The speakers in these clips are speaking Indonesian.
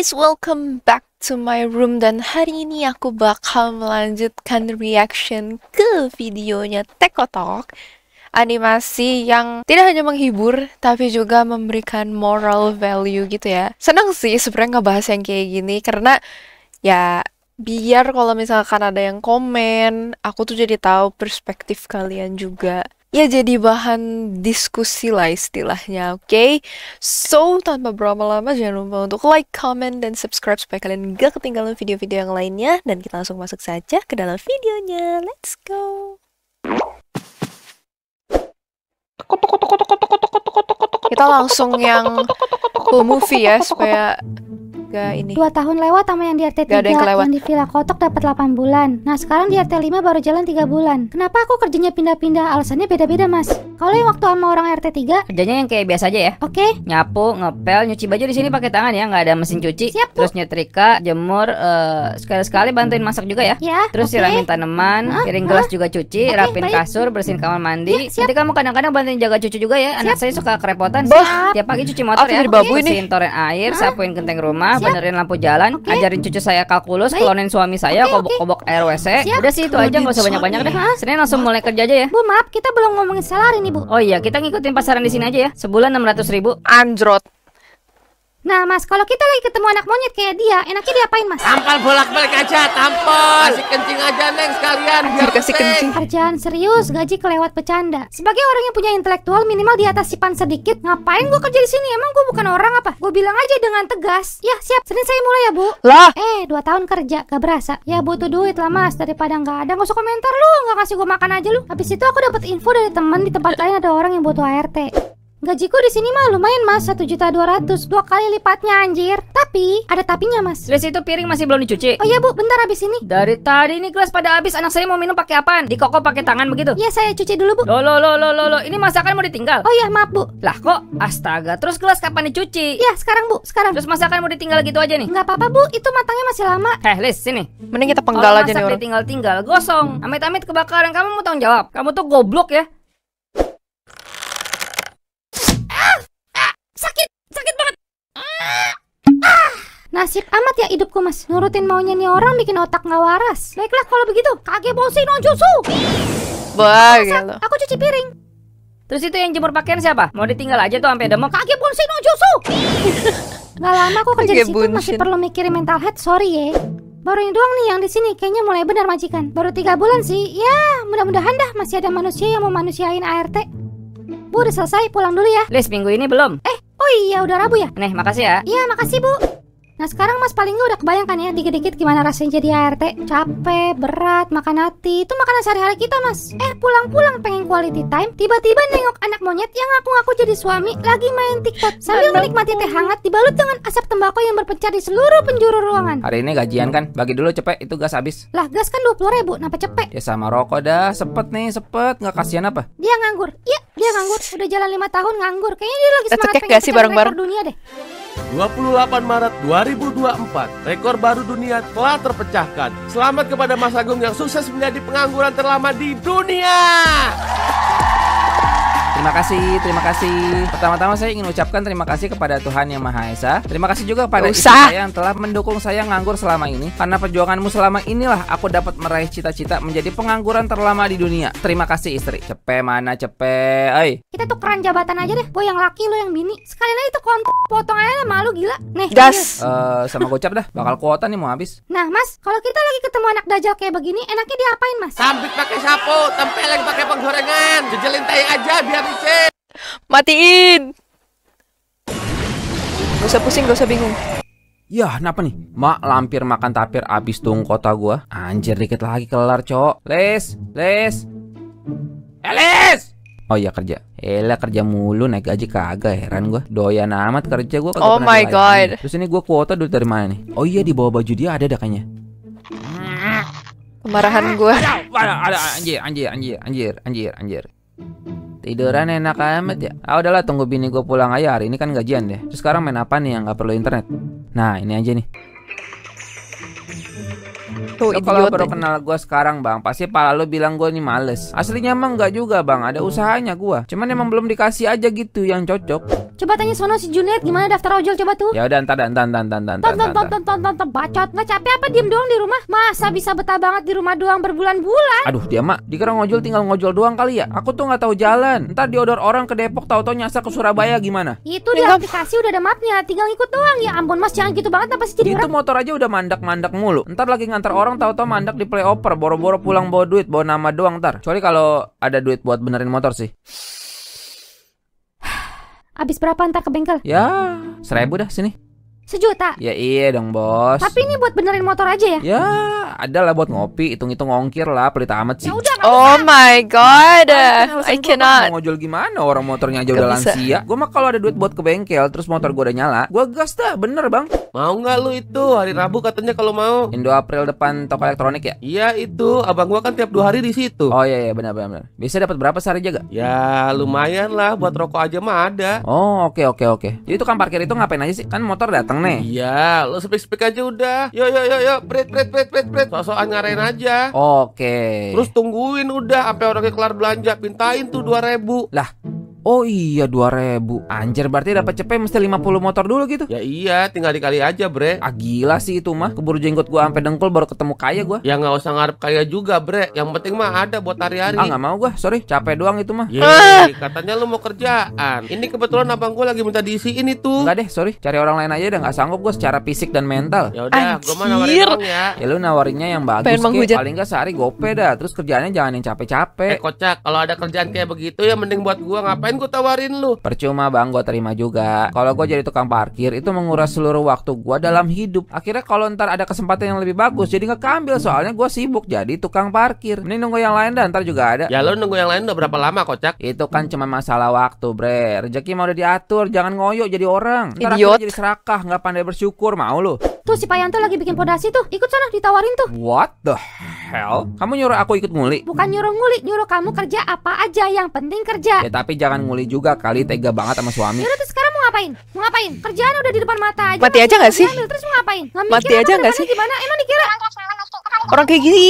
guys, welcome back to my room. Dan hari ini aku bakal melanjutkan reaction ke videonya Tekotok, animasi yang tidak hanya menghibur tapi juga memberikan moral value gitu ya. Seneng sih sebenarnya ngebahas yang kayak gini karena ya biar kalau misalkan ada yang komen, aku tuh jadi tahu perspektif kalian juga. Ya jadi bahan diskusi lah istilahnya, oke? So, tanpa berlama-lama jangan lupa untuk like, comment, dan subscribe supaya kalian gak ketinggalan video-video yang lainnya. Dan kita langsung masuk saja ke dalam videonya. Let's go! Kita langsung yang full movie ya, supaya gak ini. 2 tahun lewat sama yang di RT 3, yang di Villa Kotok dapat 8 bulan. Nah sekarang di RT 5 baru jalan 3 bulan. Kenapa aku kerjanya pindah-pindah? Alasannya beda-beda mas. Kalau yang waktu sama orang RT 3 kerjanya yang kayak biasa aja ya. Oke. Nyapu, ngepel, nyuci baju di sini pakai tangan ya, nggak ada mesin cuci. Siap, Bu. Terus nyetrika, jemur, sekali-sekali bantuin masak juga ya. Ya. Terus siramin tanaman, piring gelas juga cuci, rapin baik. kasur, bersihin kamar mandi. Ya, siap. Nanti kamu kadang-kadang bantuin jaga cucu juga ya. Anak saya suka kerepotan. Bah. Tiap pagi cuci motor Aku ya. jadi babu ini. Bersihin toren air, sapuin genteng rumah, Siap. benerin lampu jalan, ajarin cucu saya kalkulus, Baik. klonin suami saya, kobok-kobok air WC. Siap. Udah sih itu aja, nggak usah banyak-banyak deh. Senin langsung mulai kerja aja ya. Bu maaf kita belum ngomongin salary nih bu. Oh iya, kita ngikutin pasaran di sini aja ya. Sebulan 600.000. Anjrot. Nah mas kalau kita lagi ketemu anak monyet kayak dia, enaknya diapain mas? Tampal bolak-balik aja, tampal. Kasih kencing aja neng sekalian biar Dikasih kencing. kencing. Kerjaan serius, gaji kelewat bercanda. Sebagai orang yang punya intelektual minimal di atas sipan sedikit, ngapain gue kerja di sini? Emang gue bukan orang apa? Gue bilang aja dengan tegas. Ya siap, Senin saya mulai ya bu. Lah, 2 tahun kerja, gak berasa. Ya butuh duit lah mas, daripada gak ada. Gak usah komentar lu, gak ngasih gue makan aja lu. Habis itu aku dapat info dari teman di tempat lain ada orang yang butuh ART. Gajiku di sini mah lumayan mas, 1.200.000, 2 kali lipatnya anjir. Tapi ada tapinya mas. Terus itu piring masih belum dicuci. Oh iya bu, bentar habis ini. Dari tadi ini gelas pada habis, anak saya mau minum pakai apaan? Dikokok pakai tangan begitu? Ya saya cuci dulu bu. Loh, ini masakan mau ditinggal? Oh iya maaf bu. Lah kok astaga, terus gelas kapan dicuci? Ya sekarang bu, sekarang. Terus masakan mau ditinggal gitu aja nih? Nggak apa-apa bu, itu matangnya masih lama. Liz, sini. mending kita penggal Kalau aja nih masak orang. ditinggal-tinggal, gosong. Amit-amit kebakaran, kamu mau tanggung jawab? Kamu tuh goblok ya. Sakit banget. Nasib amat ya hidupku mas. Nurutin maunya nih orang bikin otak nggak waras. Baiklah kalau begitu, kage bosi no jutsu. Bah, gitu. Aku cuci piring. Terus itu yang jemur pakaian siapa? Mau ditinggal aja tuh sampai demam. Kage bosi no jutsu. Nggak lama aku kerja di Kage situ masih bunshin. perlu mikirin mental health. Sorry ya. Baru ini doang nih yang di sini kayaknya mulai benar majikan. Baru 3 bulan sih. Ya mudah-mudahan dah masih ada manusia yang mau manusiain ART. Bu udah selesai, pulang dulu ya. Liz, minggu ini belum. Oh iya udah Rabu ya. Nih, makasih ya. Iya makasih bu. Nah sekarang mas paling nggak udah kebayangkan ya dikit-dikit gimana rasanya jadi ART. Capek, berat, makan hati. Itu makanan sehari-hari kita mas. Pulang-pulang pengen quality time, tiba-tiba nengok anak monyet yang ngaku-ngaku jadi suami lagi main TikTok sambil menikmati teh hangat dibalut dengan asap tembakau yang berpencar di seluruh penjuru ruangan. Hari ini gajian kan? Bagi dulu cepet, itu gas habis. Lah gas kan 20.000, kenapa cepet? Ya sama rokok dah, sepet nih, sepet. Nggak kasihan apa? Dia nganggur. Iya dia nganggur, udah jalan 5 tahun nganggur. Kayaknya dia lagi Kita semangat cekek pengen gak sih pecahin bareng-bareng? rekor dunia deh. 28 Maret 2024, rekor baru dunia telah terpecahkan. Selamat kepada Mas Agung yang sukses menjadi pengangguran terlama di dunia. Terima kasih. Pertama-tama saya ingin ucapkan terima kasih kepada Tuhan Yang Maha Esa. Terima kasih juga kepada Gak istri usah. saya yang telah mendukung saya nganggur selama ini. Karena perjuanganmu selama inilah aku dapat meraih cita-cita menjadi pengangguran terlama di dunia. Terima kasih istri. Cepe mana cepe, Kita tukeran jabatan aja deh. Boy yang laki lo yang bini. Sekalian aja tuh potong aja malu gila. Nih. Gas. Sama gocap dah, bakal kuota nih mau habis. Nah mas, kalau kita lagi ketemu anak dajal kayak begini, enaknya diapain mas? Sambit pakai sapu, tempeleng pakai penggorengan, jejelin tai aja biar licin. Matiin. Gak usah pusing, gak usah bingung. Yah, kenapa nih? Mak lampir makan tapir abis tung kota gua. Anjir, dikit lagi kelar, cok. Les. Oh iya kerja. Elah kerja mulu naik gaji kagak, heran gua. Doyan amat kerja gua kagak Oh pernah my dilayani. God. Terus ini gua kuota duit dari mana nih? Oh iya di bawah baju dia ada dah kayaknya. Kemarahan gue. Ada anjir. Tiduran enak amat ya. Udahlah tunggu bini gue pulang aja, hari ini kan gajian deh. Terus sekarang main apa nih yang nggak perlu internet? Nah ini aja nih. Tuh Lo kalau idiot baru aja. kenal gue sekarang bang, pasti pala lo bilang gue nih males. Aslinya emang enggak juga bang, ada usahanya gue. Cuman emang belum dikasih aja gitu yang cocok. Coba tanya sono si Junet gimana daftar ojol coba tuh. Ya udah ntar. Tonton bacot. Nggak capek apa diem doang di rumah? Masa bisa betah banget di rumah doang berbulan-bulan? Aduh dia mak, dikira ngojol tinggal ngojol doang kali ya. Aku tuh nggak tahu jalan. Ntar diodor orang ke Depok tahu-tahu nyasar ke Surabaya gimana? Itu di aplikasi udah ada mapnya, tinggal ikut doang. Ya ampun mas, jangan gitu banget apa sih jadi Itu orang? motor aja udah mandak-mandak mulu. Ntar lagi ngantar orang tahu-tahu mandak di playoper, boro-boro pulang bawa duit, bawa nama doang ntar. Kecuali kalau ada duit buat benerin motor sih. Abis berapa ntar ke bengkel? Ya, 1.000 dah sini. 1 juta. Ya iya dong bos. Tapi ini buat benerin motor aja ya? Ya, ada lah buat ngopi, hitung-hitung ongkir lah, pelit amat sih. Ya udah. Oh my god. Kan alasan I gua, Bang, cannot. mau ngojol gimana orang motornya aja Gak udah bisa. lansia. Gue mah kalau ada duit buat ke bengkel terus motor gue udah nyala, gue gas dah, bener bang. Mau nggak lu itu hari Rabu katanya kalau mau? Indo April depan toko elektronik ya? Iya itu, abang gua kan tiap 2 hari di situ. Oh iya benar. Bisa dapat berapa sehari jaga? Ya lumayan lah, buat rokok aja mah ada. Oh oke. Jadi tukang parkir itu ngapain aja sih? Kan motor datang nih. Iya, lo speak aja udah. Yo, prit. Sosokan ngarain aja. Oke. Terus tungguin udah sampai orangnya kelar belanja, pintain tuh 2.000. Lah, oh iya 2.000. Anjir berarti dapat cepet mesti 50 motor dulu gitu. Ya iya, tinggal dikali aja, bre. Ah gila sih itu mah. Keburu jenggot gua sampai dengkul baru ketemu kaya gua. Ya nggak usah ngarep kaya juga, bre. Yang penting mah ada buat hari-hari. Ah nggak mau gua, sorry, capek doang itu mah. Yeay, katanya lu mau kerjaan. Ini kebetulan abang gua lagi minta diisiin itu. Enggak deh, sorry. Cari orang lain aja udah nggak sanggup gua secara fisik dan mental. Ya udah, gua mah nawarin Anjir. doang ya. Ya lu nawarinnya yang bagus Pengen kek. menghujat. Paling nggak sehari gope dah. Terus kerjaannya jangan yang capek-capek. Kocak, kalau ada kerjaan kayak begitu ya mending buat gua. Ngapain gua tawarin lu? Percuma bang, gue terima juga. Kalau gue jadi tukang parkir itu menguras seluruh waktu gue dalam hidup. Akhirnya kalau ntar ada kesempatan yang lebih bagus, jadi nggak keambil soalnya gue sibuk jadi tukang parkir. Ini nunggu yang lain dan ntar juga ada. Ya lu nunggu yang lain udah berapa lama, Kocak? Itu kan cuma masalah waktu, bre. Rezeki mau udah diatur, jangan ngoyo jadi orang. Ntar Idiot. akhirnya jadi serakah, nggak pandai bersyukur. Mau lu? Tuh si Payanto lagi bikin pondasi tuh. Ikut sana ditawarin tuh. What the hell? Kamu nyuruh aku ikut nguli? Bukan nyuruh nguli, nyuruh kamu kerja apa aja, yang penting kerja. Ya tapi jangan nguli juga kali, tega banget sama suami. Yaudah terus sekarang mau ngapain? Mau ngapain? Kerjaan udah di depan mata aja. Mati aja nggak sih? Diambil, terus mau ngapain? Nggak Mati mikir apa aja nggak ke sih? depannya gimana? Emang dikira Orang kayak gini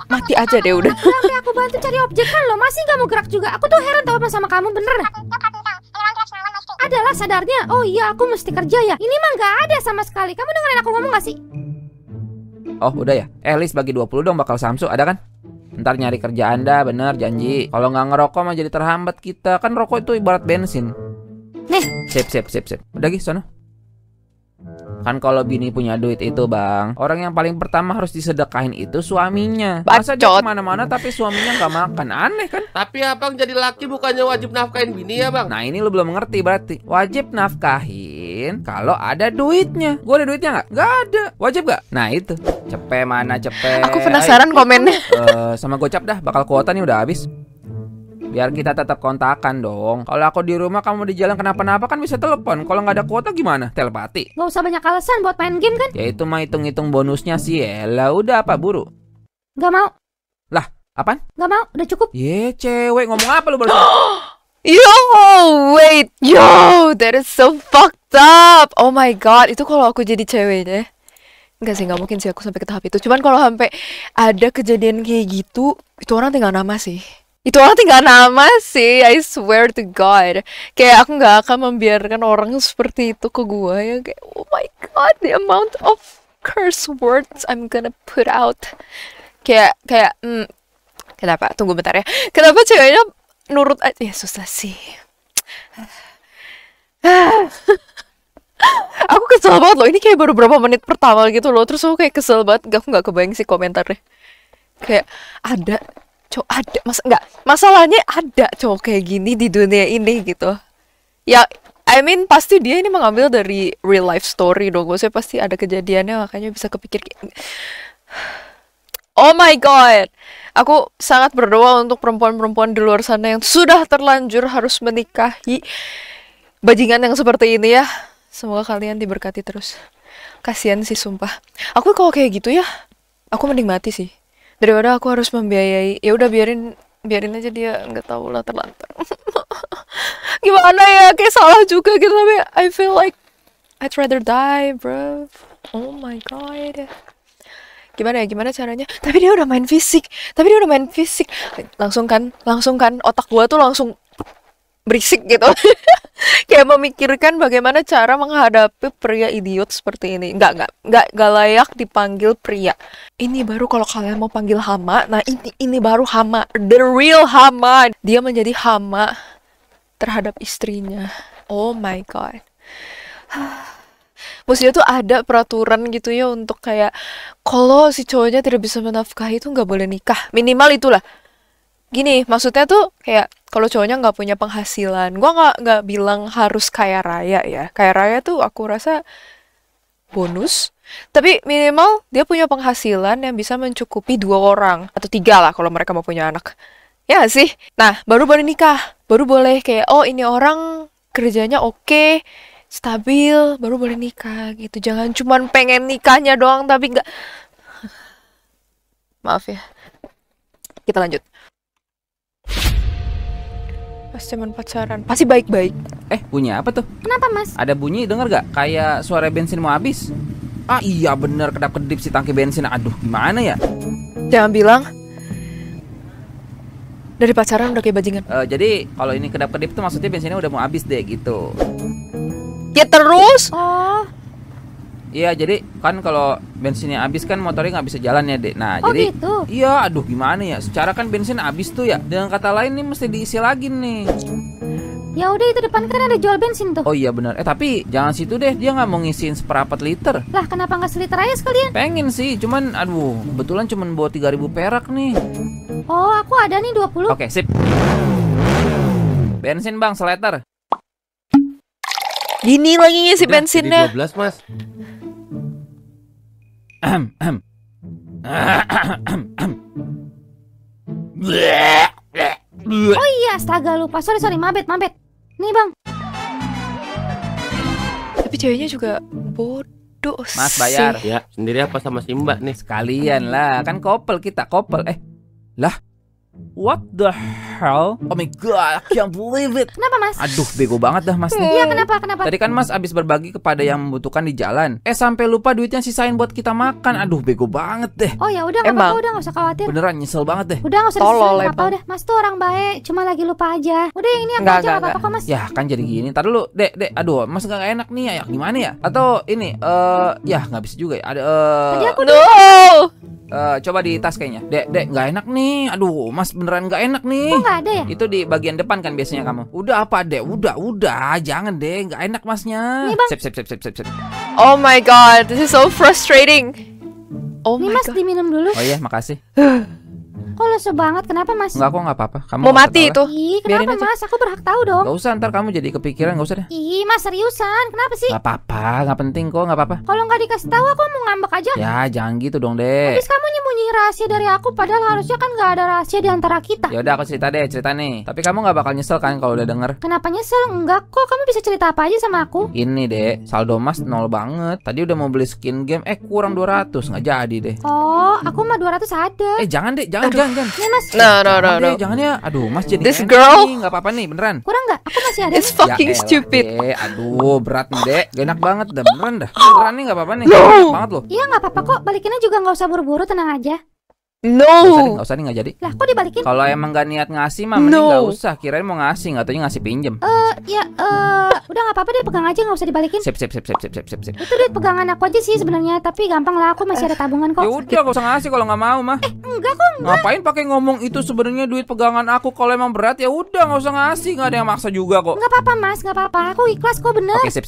mati aja deh udah. sampai aku bantu cari objek kan lo masih nggak mau gerak juga. Aku tuh heran tau sama kamu bener. Adalah sadarnya. Oh iya aku mesti kerja ya. Ini mah nggak ada sama sekali. Kamu dengerin aku ngomong nggak sih? Oh udah ya? Lis bagi 20 dong bakal Samsu, ada kan? Ntar nyari kerja anda, bener janji. Kalau nggak ngerokok mah jadi terhambat kita. Kan rokok itu ibarat bensin. Nih. Sip. Udah Gi, sono. Kan kalau bini punya duit itu bang, orang yang paling pertama harus disedekahin itu suaminya. Masa dia Bacot. kemana-mana tapi suaminya nggak makan, aneh kan? Tapi abang jadi laki bukannya wajib nafkahin bini ya, Bang? Nah ini lu belum mengerti berarti. Wajib nafkahin kalau ada duitnya. Gue ada duitnya nggak? Nggak ada. Wajib nggak? Nah itu. Cepet mana cepet. Aku penasaran komennya. Sama gocap dah, bakal kuota nih udah habis. Biar kita tetap kontakan dong. Kalau aku di rumah kamu di jalan kenapa-napa kan bisa telepon. Kalau nggak ada kuota gimana? Telepati. Gak usah banyak alasan buat main game kan? Ya itu mah hitung-hitung bonusnya sih. Lah udah apa buru? Gak mau. Lah, apaan? Gak mau. Udah cukup. Ye cewek ngomong apa lu barusan? Yo, wait, that is so fucked up. Oh my god, itu kalau aku jadi cewek deh. Enggak sih, nggak mungkin sih aku sampai ke tahap itu. Cuman kalau sampai ada kejadian kayak gitu, itu orang tinggal nama sih. Itu orang tinggal nama sih, I swear to God. Kayak aku nggak akan membiarkan orang seperti itu ke gue ya. Kayak, oh my God, the amount of curse words I'm gonna put out. Kayak, kenapa? Tunggu bentar ya. Kenapa ceweknya nurut aja? Ya susah sih. Aku kesel banget loh. Ini kayak baru berapa menit pertama gitu loh. Terus aku kayak kesel banget. Aku nggak kebayang sih komentarnya. Kayak ada cowok ada nggak masalahnya ada cowok kayak gini di dunia ini gitu ya. I mean pasti dia ini mengambil dari real life story dong. Maksudnya pasti ada kejadiannya makanya bisa kepikir oh my god. Aku sangat berdoa untuk perempuan-perempuan di luar sana yang sudah terlanjur harus menikahi bajingan yang seperti ini ya. Semoga kalian diberkati terus. Kasian sih sumpah. Aku kalau kayak gitu ya aku mending mati sih daripada aku harus membiayai. Ya udah biarin aja dia nggak tahu lah terlantar. Gimana ya, kayak salah juga gitu tapi I feel like I'd rather die bro. Oh my god. gimana caranya, tapi dia udah main fisik, langsung kan otak gua tuh langsung berisik gitu. Kayak memikirkan bagaimana cara menghadapi pria idiot seperti ini. Nggak layak dipanggil pria. Ini baru kalau kalian mau panggil hama. Nah, ini baru hama, the real hama. Dia menjadi hama terhadap istrinya. Oh my god. Maksudnya tuh ada peraturan gitu ya untuk kayak kalau si cowoknya tidak bisa menafkahi itu nggak boleh nikah. Minimal itulah. Gini, maksudnya tuh kayak kalau cowoknya nggak punya penghasilan, gua nggak bilang harus kaya raya ya. Kaya raya tuh aku rasa bonus. Tapi minimal dia punya penghasilan yang bisa mencukupi 2 orang atau 3 lah kalau mereka mau punya anak. Ya nggak sih? Nah, baru boleh nikah. Baru boleh kayak, oh ini orang kerjanya oke, stabil, baru boleh nikah gitu. Jangan cuman pengen nikahnya doang tapi nggak. Maaf ya. Kita lanjut. Pas zaman pacaran pasti baik-baik. Bunyi apa tuh? Kenapa mas? Ada bunyi, denger gak? Kayak suara bensin mau habis. Ah iya bener, kedap-kedip si tangki bensin. Aduh gimana ya? Jangan bilang dari pacaran udah kayak bajingan. Jadi kalau ini kedap-kedip tuh maksudnya bensinnya udah mau habis deh gitu. Ya terus? Oh, Iya jadi kan kalau bensinnya habis kan motornya nggak bisa jalan ya dek. Nah oh jadi gitu. iya aduh gimana ya. Secara kan bensin habis tuh ya. Dengan kata lain nih mesti diisi lagi nih. Ya udah itu depan kan ada jual bensin tuh. Oh iya benar. Tapi jangan situ deh. Dia nggak mau ngisiin seperempat liter. Lah kenapa nggak seliter aja sekalian? Pengen sih. Cuman aduh kebetulan cuman bawa 3.000 perak nih. Oh aku ada nih 20. Oke sip. Bensin bang seliter. Gini lagi ngisi Udah, bensinnya. jadi 12 mas. Oh iya astaga lupa. Sorry mabet. Nih bang. Tapi ceweknya juga bodoh. Mas bayar. sih. Ya sendiri apa sama si mbak nih? Sekalian lah. Kan couple kita couple. Lah. What the hell? Oh my god, I can't believe it. Kenapa mas? Aduh, bego banget dah mas nih. Iya kenapa? Tadi kan mas abis berbagi kepada yang membutuhkan di jalan. Sampai lupa duitnya sisain buat kita makan. Aduh, bego banget deh. Oh ya udah nggak Emang. apa-apa, udah nggak usah khawatir. Beneran nyesel banget deh. Udah nggak usah Tolol, disini apa emang. udah. Mas tuh orang baik, cuma lagi lupa aja. Udah yang ini aku Nggak, aja nggak nggak. apa-apa kok mas. Ya kan jadi gini. Ntar dulu, dek. Aduh, mas nggak enak nih ya. Gimana ya? Atau ini, ya nggak bisa juga ya. Ada, Tadi aku No. coba di tas kayaknya. Dek, nggak enak nih. Aduh, mas beneran nggak enak nih. kok nggak ada ya? Itu di bagian depan kan biasanya kamu. Udah apa dek? Udah, jangan deh, nggak enak masnya. Nih, Bang. Sip. Oh my god, this is so frustrating. Oh Nih my mas god. Oh diminum dulu. iya, makasih. Kok lesu banget? Kenapa mas? Enggak kok nggak apa-apa. Kamu Mau nggak usah mati tahu itu. Ih Biarin kenapa aja. mas? Aku berhak tahu dong. Gak usah, ntar kamu jadi kepikiran, gak usah deh. Ih mas seriusan? Kenapa sih? Gak apa-apa, gak penting kok, gak apa-apa. Kalau nggak dikasih tahu aku mau ngambek aja. Ya jangan gitu dong dek. Habis kamu nyembunyi rahasia dari aku, padahal harusnya kan nggak ada rahasia di antara kita. Ya udah aku cerita nih. Tapi kamu gak bakal nyesel kan kalau udah denger. Kenapa nyesel? Enggak kok, kamu bisa cerita apa aja sama aku. Ini dek, saldo mas 0 banget. Tadi udah mau beli skin game, kurang 200, nggak jadi deh. Oh, aku mah 200 ada. Jangan dek, jangan. Nih mas, No. Jangan deh, jangan ya. Aduh mas jadi This enak girl. nih, nggak apa-apa nih, beneran. kurang nggak? Aku masih ada. It's fucking elah, stupid. Dek. Aduh berat nih dek, gak enak banget dah, beneran dah. Beneran nih nggak apa-apa nih, enak banget loh. Iya nggak apa-apa kok, balikinnya juga nggak usah buru-buru, tenang aja. No. Gak usah nih, nggak jadi. Lah kok dibalikin? Kalau emang gak niat ngasih mah mending No. gak usah. Kirain mau ngasih, nggak taunya ngasih pinjem. Udah nggak apa-apa deh, pegang aja nggak usah dibalikin. Sip. Itu duit pegangan aku aja sih sebenarnya, tapi gampang lah, aku masih ada tabungan kok. Ya udah gak usah ngasih kalau nggak mau mah. Enggak kok. Ngapain pakai ngomong itu sebenarnya duit pegangan aku? Kalau emang berat ya udah nggak usah ngasih, nggak ada yang maksa juga kok. Nggak apa-apa mas, nggak apa-apa, aku ikhlas kok bener. Oke sip.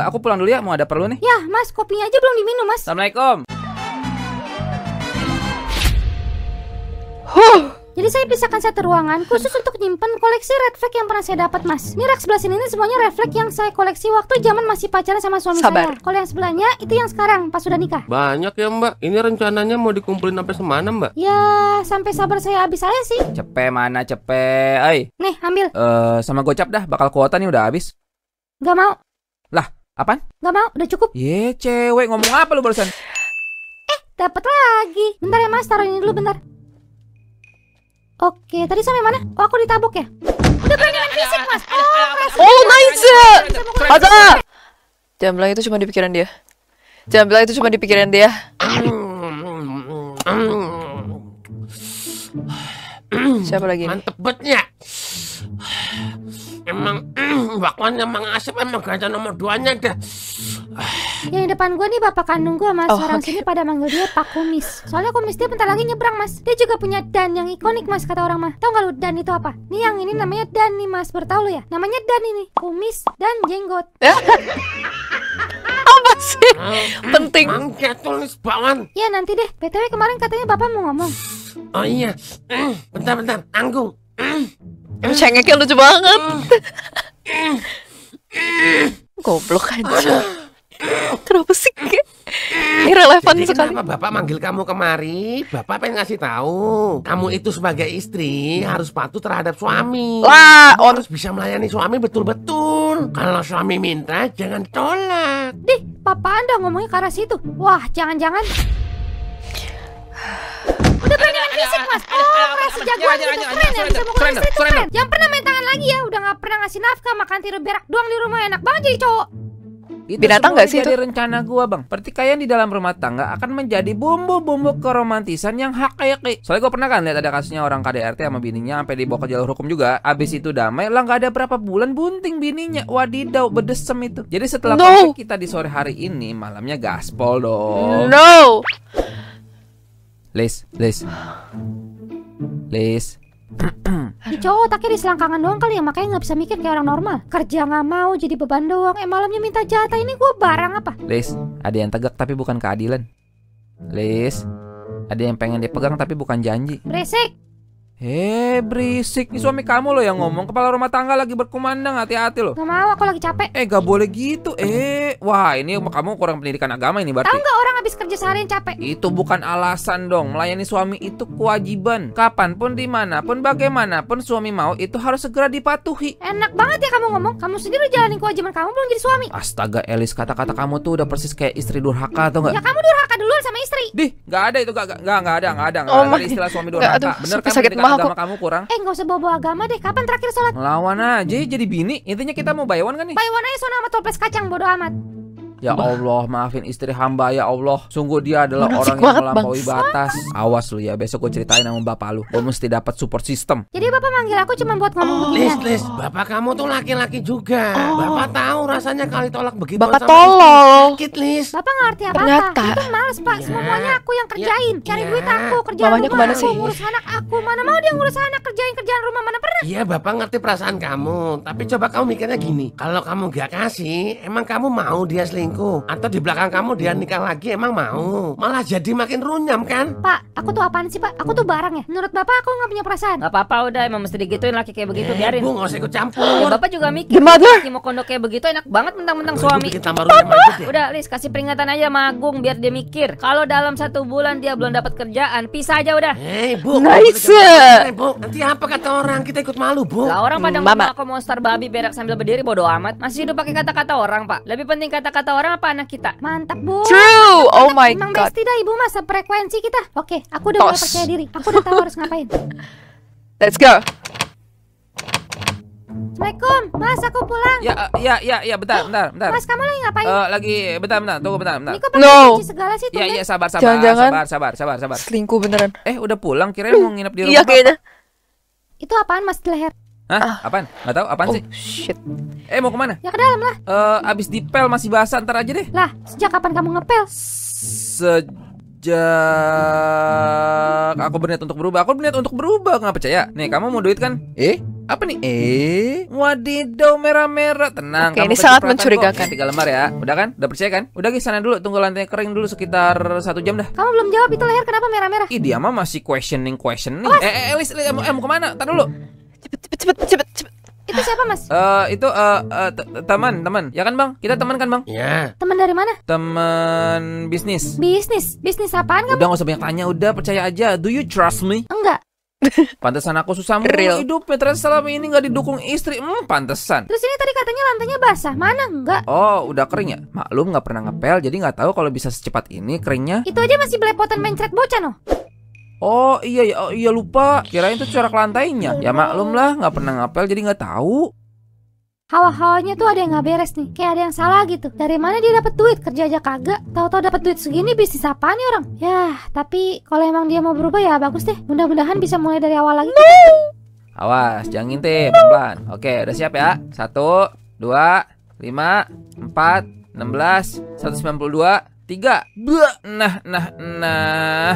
Aku pulang dulu ya, mau ada perlu nih. Ya mas, kopinya aja belum diminum mas. Assalamualaikum. Jadi saya pisahkan satu ruangan khusus untuk nyimpen koleksi red flag yang pernah saya dapat mas. Ini rak sebelah sini ini semuanya red flag yang saya koleksi waktu zaman masih pacaran sama suami Sabar. saya. Kalau yang sebelahnya itu yang sekarang pas sudah nikah. Banyak ya mbak. Ini rencananya mau dikumpulin sampai semana mbak? Ya sampai sabar saya habis aja sih. Cepe mana cepe? Nih ambil. Sama gocap dah, bakal kuota nih udah habis. Gak mau, Apaan? gak mau, udah cukup. Ye cewek ngomong apa lu barusan? Dapat lagi. Bentar ya mas, taruh ini dulu bentar. Oke, tadi sampai mana? Oh aku ditabok ya. Udah berani main fisik mas. Oh nice. Ada. Jangan bilang itu cuma di pikiran dia. Siapa lagi nih? Mantep banget ya. Emang bakwan emang asap emang gajah nomor 2-nya dah. Yang depan gue nih bapak kandung gue, Mas. Oh, Orang oke. sini pada manggil dia Pak Kumis. Soalnya kumis dia bentar lagi nyebrang, Mas. Dia juga punya dan yang ikonik, Mas, kata orang mah. Tahu nggak lu dan itu apa? Nih yang ini namanya dan nih, Mas. Bertahu lu ya? Namanya dan ini. Kumis dan jenggot. Apa sih? Penting. Mangga tulis bakwan. Ya nanti deh. BTW kemarin katanya bapak mau ngomong. Oh iya. Bentar, tanggung. Cengeknya lucu banget. Goblok aja. Kenapa sih? Irrelevant Jadi sekali. kenapa Bapak manggil kamu kemari? Bapak pengen ngasih tahu, kamu itu sebagai istri harus patuh terhadap suami. Lah, Kamu harus bisa melayani suami betul-betul. Kalau suami minta, jangan tolak. Dih, papa anda ngomongnya ke arah situ. Wah, jangan-jangan. Udah berani main fisik, Mas. Oh, keras jagoan gitu. Keren ya, bisa mukul istri tuh keren. Jangan pernah main tangan lagi ya. Udah gak pernah ngasih nafkah, makan tidur berak doang di rumah. Enak banget jadi cowok. Itu Binatang semua nggak sih jadi rencana gua, Bang. Pertikaian di dalam rumah tangga akan menjadi bumbu-bumbu keromantisan yang hakiki. Soalnya gua pernah kan lihat ada kasusnya orang KDRT sama bininya sampai dibawa ke jalur hukum juga. Abis itu damai, lah nggak ada berapa bulan bunting bininya. Wadidaw, bedesem itu. Jadi setelah No. konflik kita di sore hari ini, malamnya gaspol dong. No. Liz. Di cowok otaknya di selangkangan doang kali ya. Makanya gak bisa mikir kayak orang normal. Kerja gak mau jadi beban doang. Malamnya minta jatah. Ini gue barang apa? Liz, ada yang tegak tapi bukan keadilan. Liz, ada yang pengen dipegang tapi bukan janji. Beresik. Berisik. Ini suami kamu loh yang ngomong. Kepala rumah tangga lagi berkumandang. Hati-hati loh. Gak mau, aku lagi capek. Gak boleh gitu. Wah, ini kamu kurang pendidikan agama ini berarti. Tahu nggak orang habis kerja seharian capek? Itu bukan alasan dong. Melayani suami itu kewajiban. Kapanpun, dimanapun, bagaimanapun suami mau, itu harus segera dipatuhi. Enak banget ya kamu ngomong. Kamu sendiri jalanin kewajiban kamu belum jadi suami. Astaga, Elis, kata-kata kamu tuh udah persis kayak istri durhaka atau Ya enggak? kamu durhaka duluan sama istri. Dih, nggak ada itu, nggak ada. Oh Nggak ada my- istilah suami nggak, durhaka. aduh, Bener kan sakit pendidikan mah aku. agama kamu kurang? Nggak usah bawa-bawa agama deh. Kapan terakhir sholat? Ngelawan aja jadi bini. Intinya kita mau baywan kan nih? Baywan aja sono sama toples kacang, bodo amat. Ya Allah, maafin istri hamba ya Allah. Sungguh dia adalah Munafik orang yang banget, melampaui batas. Awas lu ya, besok gue ceritain sama bapak lu. Gue mesti dapat support system. Jadi bapak manggil aku cuma buat ngomong beginian. Liz, bapak kamu tuh laki-laki juga. Bapak tahu rasanya kali tolak begitu. Bapak sama tolol. istri. Sakit, Liz. Bapak nggak ngerti apa-apa. Ternyata. Itu males pak. Iya. Semuanya aku yang kerjain. Cari Iya. duit aku, kerjaan Mamanya rumah kemana aku, sih? ngurus anak aku. Mana mau dia ngurus anak, kerjain kerjaan rumah, mana pernah. Iya, bapak ngerti perasaan kamu. Tapi coba kamu mikirnya gini. Kalau kamu gak kasih, emang kamu mau dia selingkuh? Atau di belakang kamu dia nikah lagi, emang mau? Malah jadi makin runyam kan? Pak, aku tuh apaan sih pak? Aku tuh barang ya. Menurut bapak aku nggak punya perasaan. Gak apa-apa udah, emang mesti digituin laki kayak begitu, biarin. Bu, gak usah ikut Ya, campur. bapak juga mikir, The mother. laki mau kondok kayak begitu enak banget mentang-mentang Ibu suami. bikin tambah runyam aja deh. Udah, Lis, kasih peringatan aja sama Agung biar dia mikir. Kalau dalam 1 bulan dia belum dapat kerjaan, pisah aja udah. Bu, Nice. Bu, nanti apa kata orang? Kita ikut malu, Bu. Lah orang pada Mama. ngomong aku monster babi berak sambil berdiri bodo amat. Masih hidup pakai kata-kata orang, Pak. Lebih penting kata-kata orang apa anak kita? Mantap bu. True. Oh my Emang god. bestie dah ibu mas, frekuensi kita. Oke, aku udah mulai Tos. percaya diri. Aku udah tahu harus ngapain. Let's go. Assalamualaikum, mas aku pulang. Ya, bentar. Mas kamu lagi ngapain? Bentar, tunggu bentar. Ini kok pakai No. kunci segala sih tuh? Ya, sabar. Jangan-jangan. Sabar. Selingkuh beneran. Udah pulang, kirain mau nginep di rumah. Iya kayaknya. Itu apaan mas di leher? Hah? Apaan? Nggak tahu, apaan Oh sih? shit. Mau kemana? Ya ke dalam lah. Abis dipel masih basah, ntar aja deh. Lah, sejak kapan kamu ngepel? Sejak aku berniat untuk berubah. Aku berniat untuk berubah, nggak percaya? Nih, kamu mau duit kan? Apa nih? Wadidaw, merah-merah. Tenang, Oke, kamu ini sangat kecipratan kok. mencurigakan. 3 lembar ya. Udah kan? Udah percaya kan? Udah sana dulu, tunggu lantainya kering dulu sekitar 1 jam dah. Kamu belum jawab itu leher kenapa merah-merah? Ih, dia mah masih questioning. Elis, mau kemana? Tar dulu. Cepet. Itu siapa mas? Itu teman. Ya kan, Bang? Kita teman kan, Bang? Ya. Teman dari mana? Teman bisnis. Bisnis apaan kamu? Udah nggak usah banyak tanya, udah percaya aja. Do you trust me? Enggak. Pantesan aku susah mulu Real. hidupnya. Ternyata selama ini nggak didukung istri. Pantesan. Terus ini tadi katanya lantainya basah. Mana enggak? Oh, udah kering ya? Maklum nggak pernah ngepel, jadi nggak tahu kalau bisa secepat ini keringnya. Itu aja masih belepotan mencret bocah noh. Oh iya lupa. Kirain itu corak lantainya. Ya maklum lah, nggak pernah ngepel jadi nggak tahu. Hawa-hawanya tuh ada yang nggak beres nih. Kayak ada yang salah gitu. Dari mana dia dapat duit? Kerja aja kagak. Tahu-tahu dapat duit segini, bisnis apaan nih orang? Ya, tapi kalau emang dia mau berubah ya bagus deh. Mudah-mudahan bisa mulai dari awal lagi. Awas, jangan ngintip, pelan-pelan. Oke, udah siap ya? 1, 2, 5, 4, 16, 192, 3. Nah,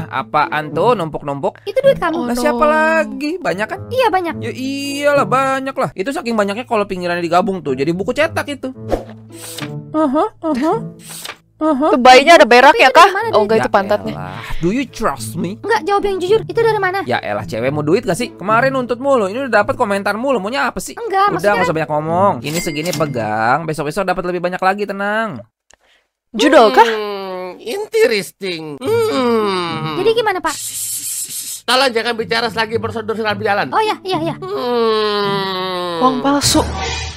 apaan tuh numpuk-numpuk? Itu duit kamu. Lah siapa lagi? Banyak kan? Iya banyak. Ya iyalah banyak lah. Itu saking banyaknya kalau pinggirannya digabung tuh jadi buku cetak itu. Tuh bayinya ada berak Tapi ya itu kah? dari mana Oh dia? enggak, itu pantatnya. Elah, do you trust me? Enggak, jawab yang jujur. Itu dari mana? Ya elah, cewek mau duit gak sih? Kemarin nuntut mulu, ini udah dapat komentar mulu. Maunya apa sih? Enggak, Udah maksudnya nggak usah banyak ngomong. Ini segini pegang, besok-besok dapat lebih banyak lagi, tenang. Judul kah? Interesting. Jadi gimana, Pak? Tolong jangan bicara lagi prosedur jalan. Oh ya, iya. Uang palsu.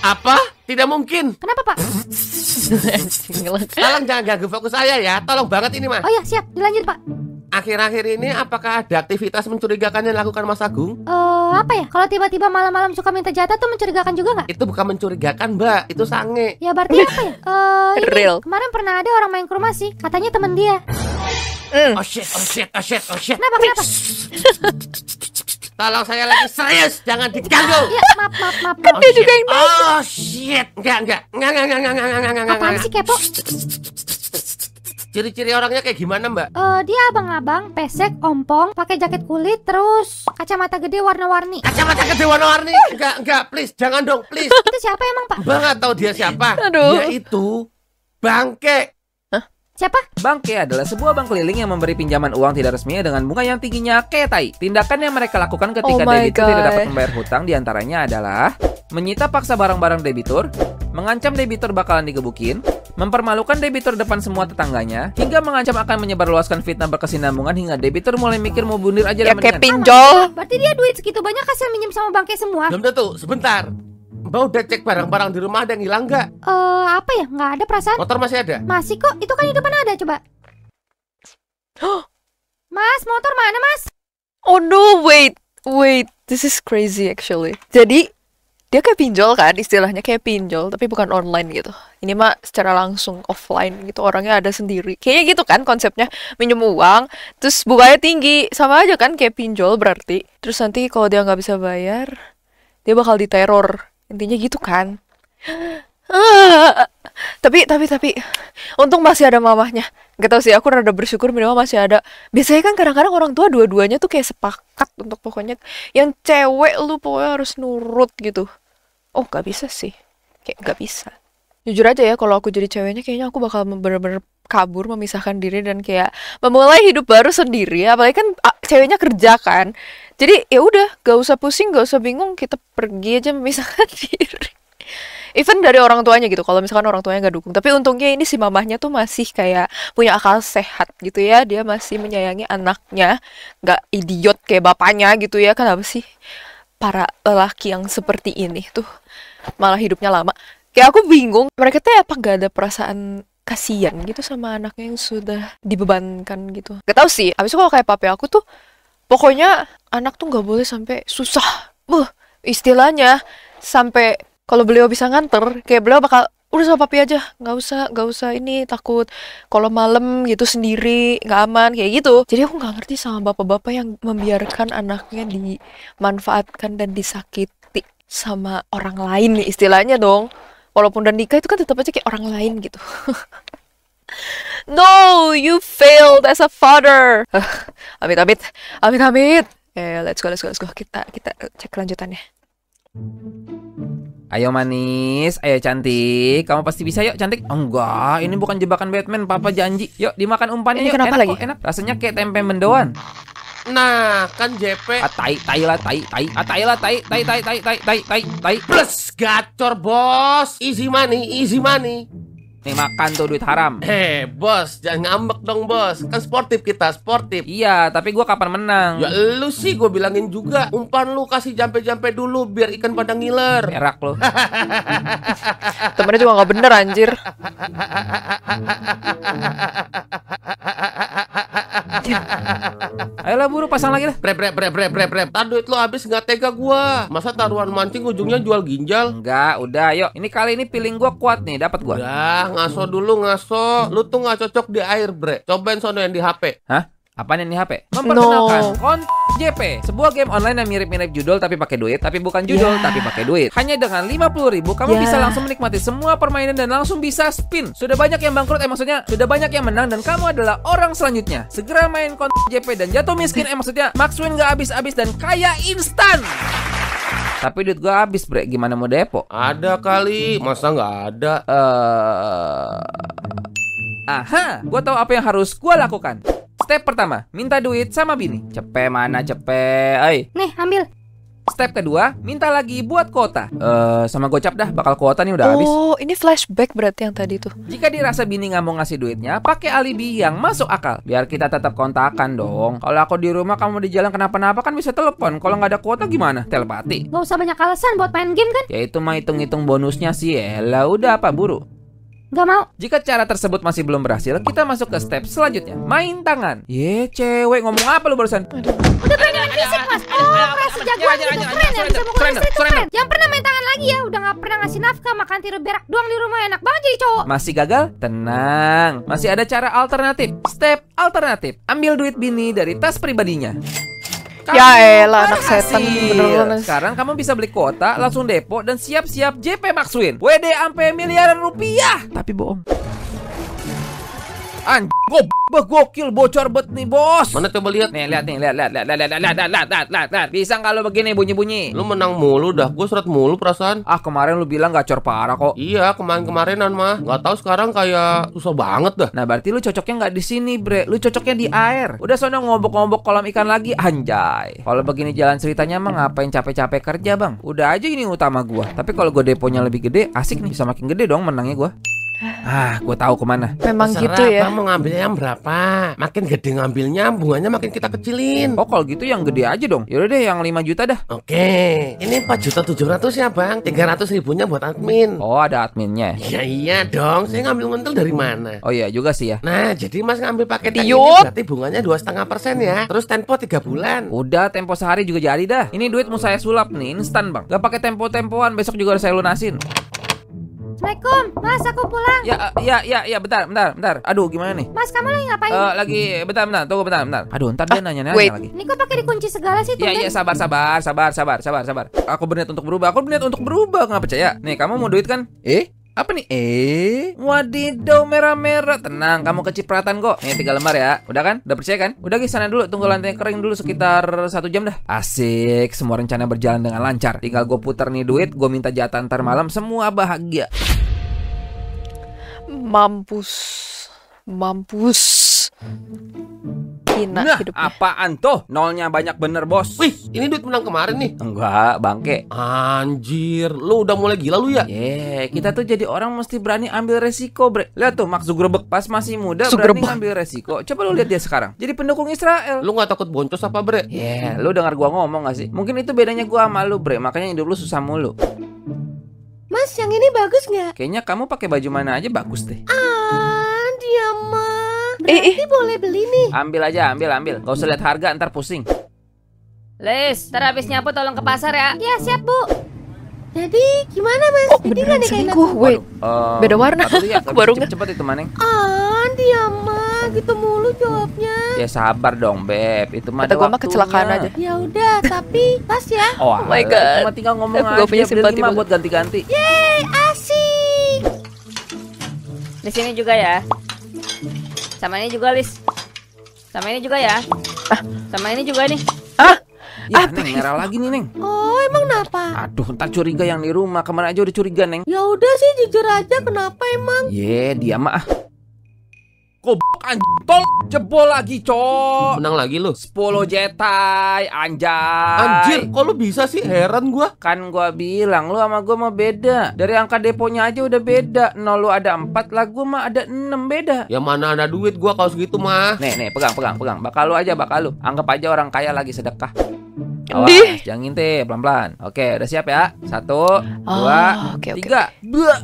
Apa? Tidak mungkin. Kenapa, Pak? Tolong jangan ganggu fokus saya ya. Tolong banget ini mah. Oh ya, siap. Dilanjut, Pak. Akhir-akhir ini apakah ada aktivitas mencurigakan yang dilakukan Mas Agung? Apa ya? Kalau tiba-tiba malam-malam suka minta jatah tuh mencurigakan juga nggak? Itu bukan mencurigakan, Mbak. Itu sange. Ya berarti apa ya? Ini Real. kemarin pernah ada orang main ke rumah sih. Katanya temen dia. Oh shit. Kenapa? Tolong saya lagi serius, jangan diganggu. Ya, maaf. Kan dia juga yang Oh shit. Enggak. Apaan sih kepo? Ciri-ciri orangnya kayak gimana, Mbak? Dia abang-abang, pesek, ompong, pakai jaket kulit, terus kacamata gede warna-warni. Kacamata gede warna-warni. Enggak, please, jangan dong, please. Itu siapa emang, Pak? Mbak nggak tahu dia siapa? Aduh. Dia itu bangke. Siapa? Bangke adalah sebuah bank keliling yang memberi pinjaman uang tidak resmi dengan bunga yang tingginya kayak tai. Tindakan yang mereka lakukan ketika Oh my debitur tidak God. dapat membayar hutang diantaranya adalah menyita paksa barang-barang debitur, mengancam debitur bakalan digebukin, mempermalukan debitur depan semua tetangganya, hingga mengancam akan menyebarluaskan fitnah berkesinambungan hingga debitur mulai mikir mau bunuh aja Ya dan kayak mendingan. pinjol. Berarti dia duit segitu banyak hasil minjem sama bangke semua. Belum tentu, sebentar. Mbak udah cek barang-barang di rumah ada yang hilang nggak? Apa ya? Nggak ada perasaan. Motor masih ada? Masih kok, itu kan di depan ada, coba. Mas, motor mana, Mas? Oh no, wait. This is crazy actually. Jadi dia kayak pinjol kan, istilahnya kayak pinjol, tapi bukan online gitu. Ini mah secara langsung offline gitu, orangnya ada sendiri. Kayaknya gitu kan konsepnya, minjem uang, terus bunganya tinggi, sama aja kan kayak pinjol berarti. Terus nanti kalau dia nggak bisa bayar, dia bakal diteror. Intinya gitu kan. Tapi untung masih ada mamahnya. Gak tau sih, aku rada bersyukur minimal masih ada. Biasanya kan kadang-kadang orang tua dua-duanya tuh kayak sepakat untuk pokoknya yang cewek lu pokoknya harus nurut gitu. Oh gak bisa sih, kayak gak bisa. Jujur aja ya, kalau aku jadi ceweknya kayaknya aku bakal bener-bener kabur, memisahkan diri dan kayak memulai hidup baru sendiri. Apalagi kan ceweknya kerja kan. Jadi ya udah, gak usah pusing, gak usah bingung, kita pergi aja memisahkan diri. Even dari orang tuanya gitu, kalau misalkan orang tuanya gak dukung. Tapi untungnya ini si mamahnya tuh masih kayak punya akal sehat gitu ya. Dia masih menyayangi anaknya, gak idiot kayak bapaknya gitu ya. Kenapa sih para lelaki yang seperti ini tuh malah hidupnya lama? Kayak aku bingung, mereka tuh apa gak ada perasaan kasihan gitu sama anaknya yang sudah dibebankan gitu. Gak tau sih, abis itu kalau kayak papi aku tuh pokoknya anak tuh gak boleh sampai susah. Istilahnya sampai kalau beliau bisa nganter, kayak beliau bakal udah sama papi aja, nggak usah ini takut kalau malam gitu sendiri nggak aman kayak gitu. Jadi aku nggak ngerti sama bapak-bapak yang membiarkan anaknya dimanfaatkan dan disakiti sama orang lain nih istilahnya dong. Walaupun udah nikah itu kan tetap aja kayak orang lain gitu. No, you failed as a father. Amit. Let's go. Kita cek kelanjutannya. Ayo manis, ayo cantik. Kamu pasti bisa, yuk cantik. Enggak, ini bukan jebakan Batman, papa janji. Yuk dimakan umpannya. Ini yuk. kenapa Enak lagi? kok, enak. Rasanya kayak tempe mendoan. Nah, kan JP. Tai. Plus gacor, bos. Easy money. Nih makan tuh duit haram. Bos, jangan ngambek dong, bos. Kan sportif kita, sportif. Iya, tapi gua kapan menang? Ya lu sih gue bilangin juga. Umpan lu kasih jampe-jampe dulu biar ikan pada ngiler. Perak lo. Temennya juga nggak bener anjir. Ayolah buru pasang lagi dah. Brep. Tadi duit lo habis nggak tega gua. Masa taruhan mancing ujungnya jual ginjal? Enggak, udah yuk. Ini kali ini feeling gua kuat nih, dapat gua. Udah, ngaso dulu ngaso. Lu tuh nggak cocok di air, bre. Cobain sono yang di HP. Hah? Apaan yang di HP? Memperkenalkan JP, sebuah game online yang mirip-mirip judul tapi pakai duit, tapi bukan judul tapi pakai duit. Hanya dengan 50.000 kamu bisa langsung menikmati semua permainan dan langsung bisa spin. Sudah banyak yang bangkrut, maksudnya sudah banyak yang menang dan kamu adalah orang selanjutnya. Segera main JP dan jatuh miskin, maksudnya Max Win gak habis-habis dan kaya instan. Tapi duit gua habis, bre. Gimana mau depo? Ada kali, masa nggak ada? Aha, gua tahu apa yang harus gua lakukan. Step pertama, minta duit sama bini. Cepe mana cepe, Nih, ambil. Step kedua, minta lagi buat kuota. Sama gocap dah, bakal kuota nih udah habis. Oh, ini flashback berarti yang tadi tuh. Jika dirasa bini nggak mau ngasih duitnya, pakai alibi yang masuk akal. Biar kita tetap kontakan dong. Kalau aku di rumah, kamu di jalan kenapa-napa kan bisa telepon. Kalau nggak ada kuota gimana? Telepati. Gak usah banyak alasan buat main game kan? Ya itu mah hitung-hitung bonusnya sih. Lah udah apa buru? Gak mau. Jika cara tersebut masih belum berhasil, kita masuk ke step selanjutnya. Main tangan. Cewek ngomong apa lu barusan? Udah berani main fisik, Mas. Oh, merasa jagoan gitu. Keren ya, bisa mukul istri tuh keren. Yang pernah main tangan lagi ya. Udah gak pernah ngasih nafkah, makan tiru berak doang di rumah. Enak banget jadi cowok. Masih gagal? Tenang. Masih ada cara alternatif. Step alternatif. Ambil duit bini dari tas pribadinya. Ya elah, anak berhasil. setan bener-bener. Sekarang kamu bisa beli kuota, langsung depo dan siap-siap JP Max Win. WD ampe miliaran rupiah. Tapi bohong. Gokil bocor bet nih bos. Mana coba lihat? Nih lihat nih, lihat. Bisa nggak lo begini bunyi-bunyi? Lu menang mulu dah, gue seret mulu perasaan. Ah kemarin lu bilang gacor parah kok. Iya, kemarin-kemarinan mah. Nggak tahu sekarang kayak susah banget dah. Nah berarti lu cocoknya nggak di sini bre, lu cocoknya di air. Udah sono ngobok-ngobok kolam ikan lagi, anjay. Kalau begini jalan ceritanya mah ngapain capek-capek kerja bang? Udah aja ini utama gua. Tapi kalau gue deponya lebih gede, asik nih, bisa makin gede dong menangnya gua. Gue tahu kemana. Memang Terserah, gitu ya. kamu ngambilnya yang berapa? Makin gede ngambilnya, bunganya makin kita kecilin. Oh kalau gitu yang gede aja dong. Yaudah deh yang 5 juta dah. Oke, ini 4.700.000 ya bang. 300.000-nya buat admin. Oh ada adminnya. Iya dong, saya ngambil ngentel dari mana? Oh iya juga sih ya. Nah, jadi mas ngambil paket yang ini Tiup. berarti bunganya 2,5% ya. Terus tempo 3 bulan. Udah tempo sehari juga jadi dah. Ini duit mau saya sulap nih instan bang. Gak pakai tempo-tempoan, besok juga saya lunasin. Assalamualaikum, Mas, aku pulang. Ya, bentar. Aduh, gimana nih? Mas, kamu lagi ngapain? Lagi, bentar, tunggu bentar. Aduh, ntar dia nanya wait. lagi. Ini kok pakai dikunci segala sih? Iya, sabar. Aku berniat untuk berubah, nggak percaya? Nih, kamu mau duit kan? Apa nih? Wadidaw merah-merah. Tenang, kamu kecipratan kok. Nih 3 lembar ya. Udah kan? Udah percaya kan? Udah guys, sana dulu. Tunggu lantainya kering dulu sekitar 1 jam dah. Asik, semua rencana berjalan dengan lancar. Tinggal gue puter nih duit, gue minta jatah ntar malam, semua bahagia. Mampus. Hina Nah, hidupnya. apaan tuh? Nolnya banyak bener bos. Wih, ini duit menang kemarin nih. Enggak, bangke. Anjir, lu udah mulai gila lu ya? Kita tuh jadi orang mesti berani ambil resiko, bre. Lihat tuh, Mark Zuckerberg pas masih muda berani ngambil resiko. Coba lu lihat dia sekarang, jadi pendukung Israel. Lu gak takut boncos apa bre? Lu dengar gua ngomong gak sih? Mungkin itu bedanya gua sama lu, bre. Makanya hidup lu susah mulu. Mas, yang ini bagus nggak? Kayaknya kamu pakai baju mana aja bagus deh. Dia mah. Berarti boleh beli nih. Ambil aja, ambil. Gak usah lihat harga, ntar pusing. Lis, ntar habis nyapu tolong ke pasar ya. Ya, siap, Bu. Jadi, gimana, Mas? Oh beneran selingkuh. Wait, beda warna. Aku baru nggak. Cepet itu maneng. Dia mah gitu mulu jawabnya. Ya sabar dong, Beb. Itu mah Kata ada gua mah waktunya. kecelakaan aja. Ya udah, tapi pas ya. Oh my alah, God. Cuma tinggal ngomong Aku gak punya aja, simpati beli 5 banget. buat ganti-ganti. Yeay, asik. Di sini juga ya. Sama ini juga, Lis. Sama ini juga ya. Sama ini juga nih. Ya, Neng, merah lagi nih, Neng. Oh, emang kenapa? Aduh, ntar curiga yang di rumah. Kemarin aja udah curiga, Neng. Ya udah sih, jujur aja kenapa emang? Dia mah ah. Goblok anjing, tol jebol lagi, cok. Menang lagi lu. 10 jetai, anjay. Anjir, kok lu bisa sih? Heran gua. Kan gua bilang lu sama gua mah beda. Dari angka deponya aja udah beda. 0 lu ada 4 lah, gua mah ada 6 beda. Ya mana ada duit gua kalau segitu mah. Nih, pegang. Bakal lu aja, bakal lu. Anggap aja orang kaya lagi sedekah. Awas, jangan ngintip, pelan-pelan. Oke, udah siap ya? 1, 2, oke, 3. Buah.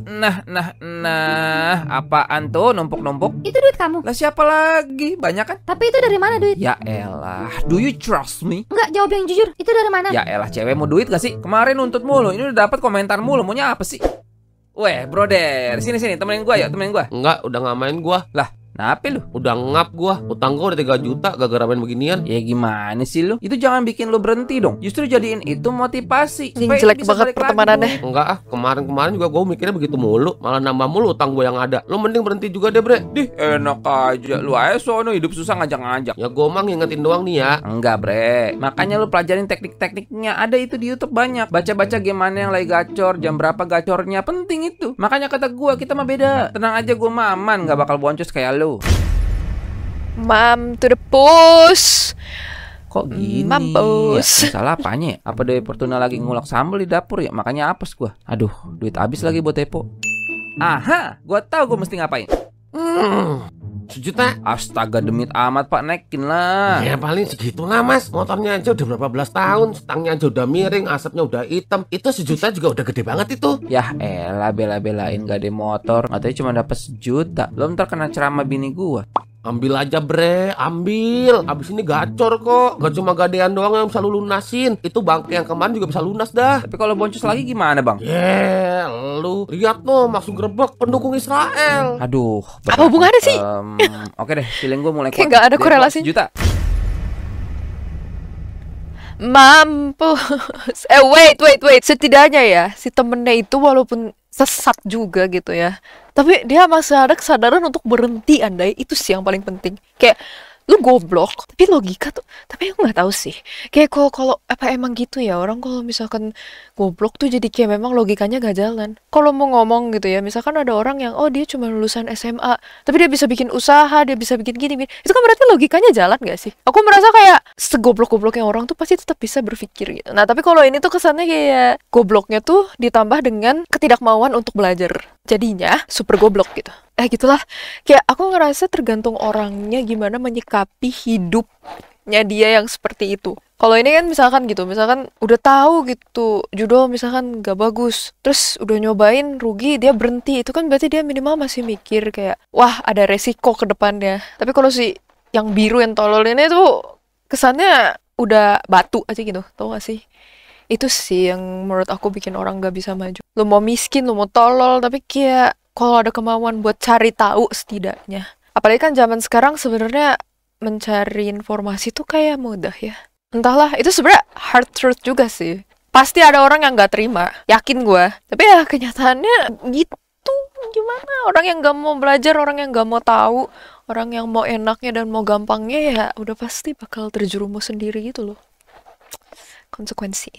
Nah, apaan tuh numpuk-numpuk? Itu duit kamu. Lah siapa lagi? Banyak kan? Tapi itu dari mana duit? Ya elah, do you trust me? Enggak, jawab yang jujur. Itu dari mana? Ya elah, cewek mau duit gak sih? Kemarin nuntut mulu, ini udah dapat komentar mulu. Maunya apa sih? Weh, brother, sini temenin gua yuk, temenin gua. Enggak, udah nggak main gua. Lah, kenapa lu? Udah ngap gua. Utang gua udah 3 juta gara-gara main beginian. Ya gimana sih lu? Itu jangan bikin lu berhenti dong. Justru jadiin itu motivasi. Anjing, supaya jelek bisa banget balik lagi pertemanannya. dong. Enggak ah, kemarin juga gua mikirnya begitu mulu. Malah nambah mulu utang gua yang ada. Lu mending berhenti juga deh, Bre. Dih, enak aja. Lu aja sono hidup susah ngajak-ngajak. Ya gua mah ngingetin doang nih ya. Enggak, Bre. Makanya lu pelajarin teknik-tekniknya. Ada itu di YouTube banyak. Baca-baca gimana yang lagi gacor, jam berapa gacornya. Penting itu. Makanya kata gua, kita mah beda. Tenang aja, gua mah aman, gak bakal boncos kayak lu. Mam to the push. Kok gini? Mampus. Ya, salah apanya ya? Apa Dewi Fortuna lagi ngulek sambal di dapur ya? Makanya apes gua. Aduh, duit habis lagi buat Tepo. Aha, gua tahu gua mesti ngapain. 1 juta. Astaga, demit amat Pak, naikin lah. Ya paling segitulah mas. Motornya aja udah berapa belas tahun. Stangnya aja udah miring. Asapnya udah hitam. Itu 1 juta juga udah gede banget itu. Yah elah, bela-belain gak ada motor. Katanya cuma dapat 1 juta. Lo ntar kena ceramah bini gua. Ambil aja Bre, ambil. Abis ini gacor kok. Gak cuma gadean doang yang bisa lu lunasin. Itu bangke yang kemarin juga bisa lunas dah. Tapi kalau boncos lagi gimana bang? Lu lihat no, maksud gerbek pendukung Israel. Aduh, Apa hubungannya sih? Oke deh, feeling gue mulai Kayak nggak ada korelasi. 1 juta. Mampus. Wait. Setidaknya ya, si temennya itu walaupun sesat juga gitu ya, tapi dia masih ada kesadaran untuk berhenti, Andai. Itu sih yang paling penting. Kayak lu goblok, tapi logika tuh, tapi aku nggak tahu sih. Kayak kalau apa emang gitu ya, orang kalau misalkan goblok tuh jadi kayak memang logikanya gak jalan. Kalau mau ngomong gitu ya, misalkan ada orang yang dia cuma lulusan SMA, tapi dia bisa bikin usaha, dia bisa bikin gini, itu kan berarti logikanya jalan gak sih? Aku merasa kayak segoblok-gobloknya orang tuh pasti tetap bisa berpikir gitu. Nah tapi kalau ini tuh kesannya kayak gobloknya tuh ditambah dengan ketidakmauan untuk belajar, jadinya super goblok gitu. Gitulah, kayak aku ngerasa tergantung orangnya gimana menyikapi hidupnya dia yang seperti itu. Kalau ini kan misalkan udah tahu gitu judul misalkan gak bagus, terus udah nyobain rugi, dia berhenti, itu kan berarti dia minimal masih mikir kayak wah ada resiko ke depannya. Tapi kalau si yang biru yang tolol ini tuh kesannya udah batu aja gitu, tau gak sih? Itu sih yang menurut aku bikin orang gak bisa maju. Lu mau miskin, lu mau tolol, tapi kayak kalau ada kemauan buat cari tahu setidaknya. Apalagi kan zaman sekarang sebenarnya mencari informasi tuh kayak mudah ya. Entahlah, itu sebenarnya hard truth juga sih. Pasti ada orang yang nggak terima, yakin gue. Tapi ya kenyataannya gitu. Gimana? Orang yang nggak mau belajar, orang yang nggak mau tahu, orang yang mau enaknya dan mau gampangnya ya udah pasti bakal terjerumus sendiri gitu loh. Konsekuensi.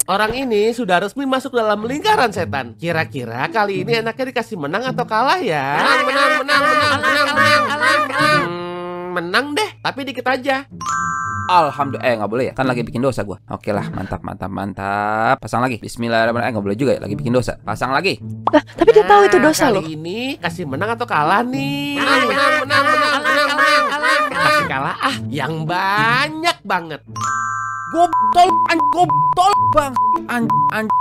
Orang ini sudah resmi masuk dalam lingkaran setan. Kira-kira kali ini enaknya dikasih menang atau kalah ya? Menang deh, tapi dikit aja. Alhamdulillah, nggak boleh ya? Kan lagi bikin dosa gua. Oke lah, mantap. Pasang lagi. Bismillahirrahmanirrahim. Nggak boleh juga ya, lagi bikin dosa. Pasang lagi. Lah, tapi dia tahu itu dosa loh. Kali ini kasih menang atau kalah nih? Menang. Kasih kalah yang banyak banget. Gobtol bang,